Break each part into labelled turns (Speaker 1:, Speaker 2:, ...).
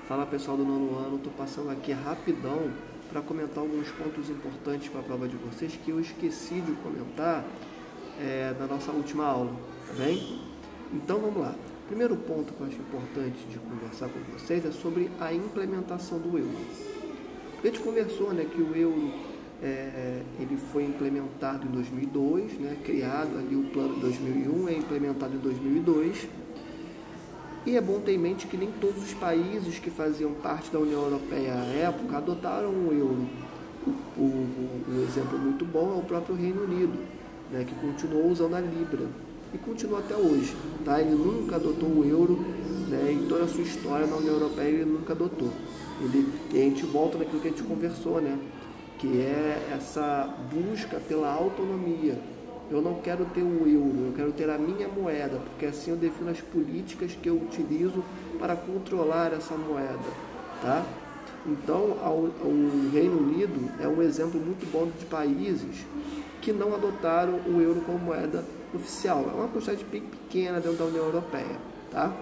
Speaker 1: Fala pessoal do nono ano, estou passando aqui rapidão para comentar alguns pontos importantes para a prova de vocês que eu esqueci de comentar na nossa última aula, tá bem? Então vamos lá. Primeiro ponto que eu acho importante de conversar com vocês é sobre a implementação do euro. A gente conversou, que o euro ele foi implementado em 2002, criado ali o plano de 2001, é implementado em 2002. E é bom ter em mente que nem todos os países que faziam parte da União Europeia à época adotaram o euro. Um exemplo muito bom é o próprio Reino Unido, que continuou usando a Libra e continua até hoje. Ele nunca adotou o euro, em toda a sua história na União Europeia ele nunca adotou. E a gente volta naquilo que a gente conversou, que é essa busca pela autonomia. Eu não quero ter o euro, eu quero ter a minha moeda, porque assim eu defino as políticas que eu utilizo para controlar essa moeda, tá? Então, o Reino Unido é um exemplo muito bom de países que não adotaram o euro como moeda oficial. É uma quantidade bem pequena dentro da União Europeia, tá?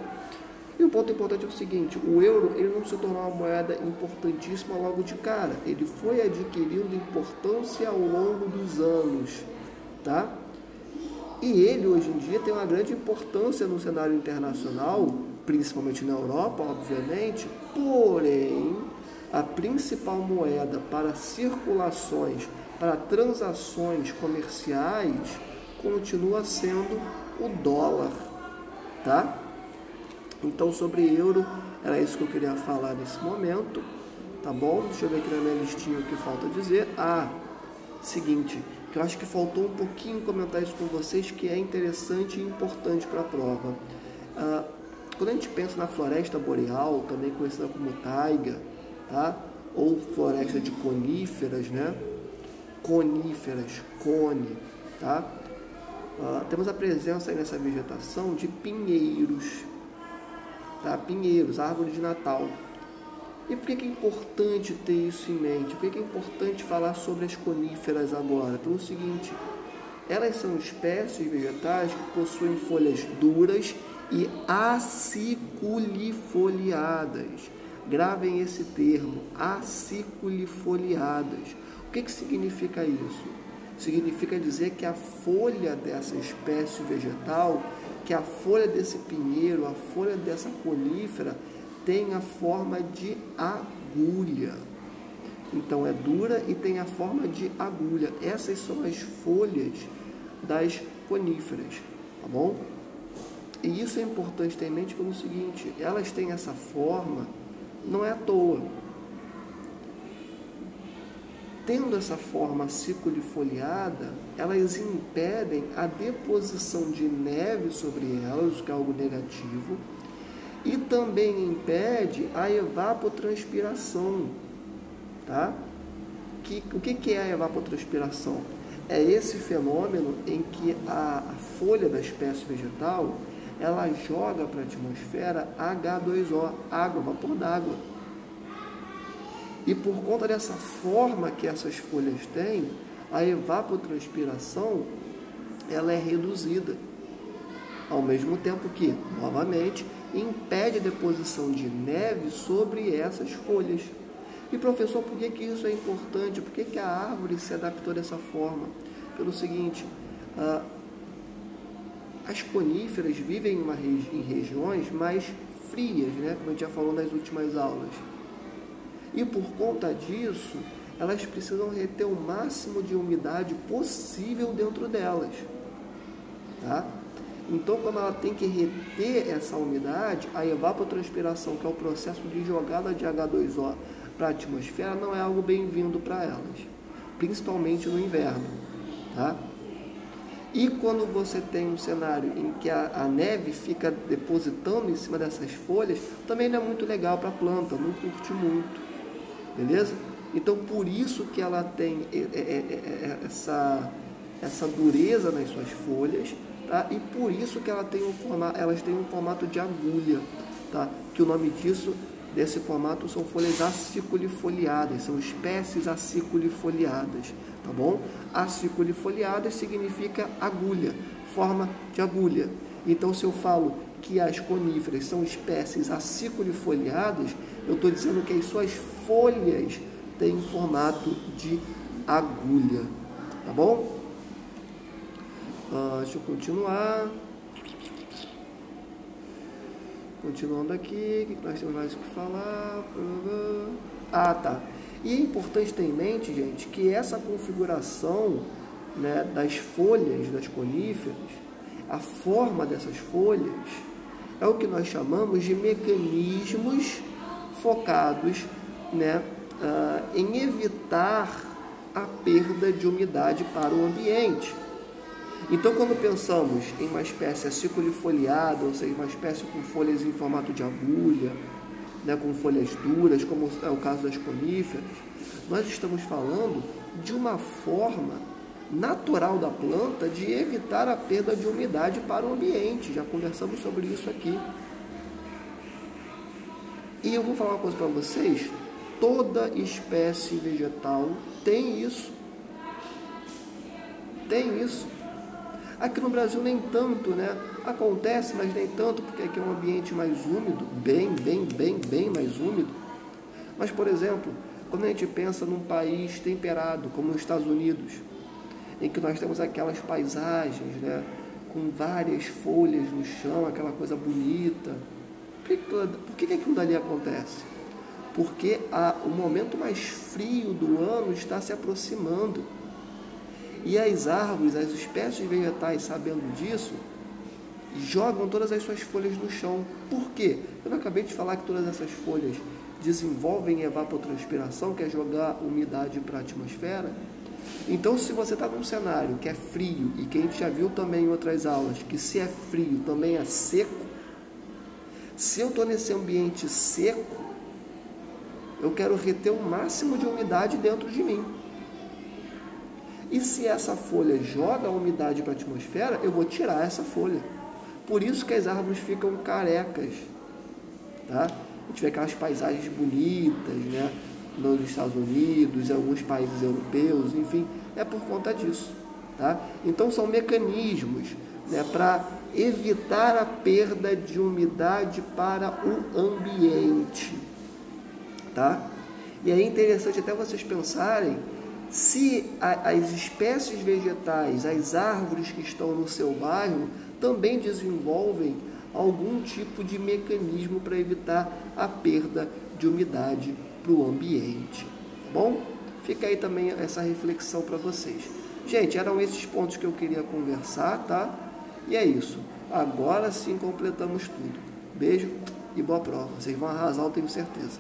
Speaker 1: E o ponto importante é o seguinte, o euro ele não se tornou uma moeda importantíssima logo de cara, ele foi adquirindo importância ao longo dos anos. Tá? E ele hoje em dia tem uma grande importância no cenário internacional, principalmente na Europa, obviamente, porém a principal moeda para circulações, para transações comerciais, continua sendo o dólar. Tá? Então sobre euro, era isso que eu queria falar nesse momento, tá bom? Deixa eu ver aqui na minha listinha o que falta dizer. Seguinte, que eu acho que faltou um pouquinho comentar isso com vocês, que é interessante e importante para a prova. Quando a gente pensa na floresta boreal, também conhecida como taiga, tá? Ou floresta de coníferas, coníferas, cone, tá? Temos a presença aí nessa vegetação de pinheiros, tá? Pinheiros, árvore de Natal. E por que é importante ter isso em mente? Por que é importante falar sobre as coníferas agora? Pelo seguinte, elas são espécies vegetais que possuem folhas duras e aciculifoliadas. Gravem esse termo, aciculifoliadas. O que significa isso? Significa dizer que a folha dessa espécie vegetal, que a folha desse pinheiro, a folha dessa conífera, tem a forma de agulha. Então é dura e tem a forma de agulha. Essas são as folhas das coníferas, tá bom? E isso é importante ter em mente pelo seguinte, elas têm essa forma, não é à toa. Tendo essa forma aciculifoliada, elas impedem a deposição de neve sobre elas, o que é algo negativo, e também impede a evapotranspiração, tá? O que é a evapotranspiração? É esse fenômeno em que a folha da espécie vegetal, ela joga para a atmosfera H2O, água, vapor d'água. E por conta dessa forma que essas folhas têm, a evapotranspiração, ela é reduzida. Ao mesmo tempo que, novamente, impede a deposição de neve sobre essas folhas. E professor, por que isso é importante? Por que a árvore se adaptou dessa forma? Pelo seguinte, as coníferas vivem em regiões mais frias, como a gente já falou nas últimas aulas. E por conta disso, elas precisam reter o máximo de umidade possível dentro delas. Tá? Então, quando ela tem que reter essa umidade, a evapotranspiração, que é o processo de jogada de H2O para a atmosfera, não é algo bem-vindo para elas, principalmente no inverno. Tá? E quando você tem um cenário em que a neve fica depositando em cima dessas folhas, também não é muito legal para a planta, não curte muito, beleza? Então, por isso que ela tem essa dureza nas suas folhas, tá? E por isso que elas têm um formato de agulha, tá? Que o nome desse formato são folhas aciculifoliadas, são espécies aciculifoliadas, tá bom? Aciculifoliadas significa agulha, forma de agulha. Então, se eu falo que as coníferas são espécies aciculifoliadas, eu estou dizendo que as suas folhas têm formato de agulha, tá bom? Deixa eu continuar. Continuando aqui, o que nós temos mais o que falar? Tá. E é importante ter em mente, gente, que essa configuração, né, das folhas das coníferas, a forma dessas folhas, é o que nós chamamos de mecanismos focados, né, em evitar a perda de umidade para o ambiente. Então, quando pensamos em uma espécie aciculifoliada, ou seja, uma espécie com folhas em formato de agulha, né, com folhas duras, como é o caso das coníferas, nós estamos falando de uma forma natural da planta de evitar a perda de umidade para o ambiente. Já conversamos sobre isso aqui. E eu vou falar uma coisa para vocês, toda espécie vegetal tem isso. Tem isso. Aqui no Brasil nem tanto, né? Acontece, mas nem tanto, porque aqui é um ambiente mais úmido, bem mais úmido. Mas, por exemplo, quando a gente pensa num país temperado, como os Estados Unidos, em que nós temos aquelas paisagens, né, com várias folhas no chão, aquela coisa bonita. Por que aquilo dali acontece? Porque o momento mais frio do ano está se aproximando. E as árvores, as espécies vegetais, sabendo disso, jogam todas as suas folhas no chão. Por quê? Eu não acabei de falar que todas essas folhas desenvolvem evapotranspiração, que é jogar umidade para a atmosfera. Então, se você está num cenário que é frio, e que a gente já viu também em outras aulas, que se é frio também é seco, se eu estou nesse ambiente seco, eu quero reter o máximo de umidade dentro de mim. E se essa folha joga a umidade para a atmosfera, eu vou tirar essa folha. Por isso que as árvores ficam carecas, tá? A gente vê aquelas paisagens bonitas, né, nos Estados Unidos, em alguns países europeus, enfim, é por conta disso, tá? Então são mecanismos, né, para evitar a perda de umidade para o ambiente, tá? E é interessante até vocês pensarem se as espécies vegetais, as árvores que estão no seu bairro, também desenvolvem algum tipo de mecanismo para evitar a perda de umidade para o ambiente, tá bom? Fica aí também essa reflexão para vocês. Gente, eram esses pontos que eu queria conversar, tá? E é isso. Agora sim completamos tudo. Beijo e boa prova. Vocês vão arrasar, eu tenho certeza.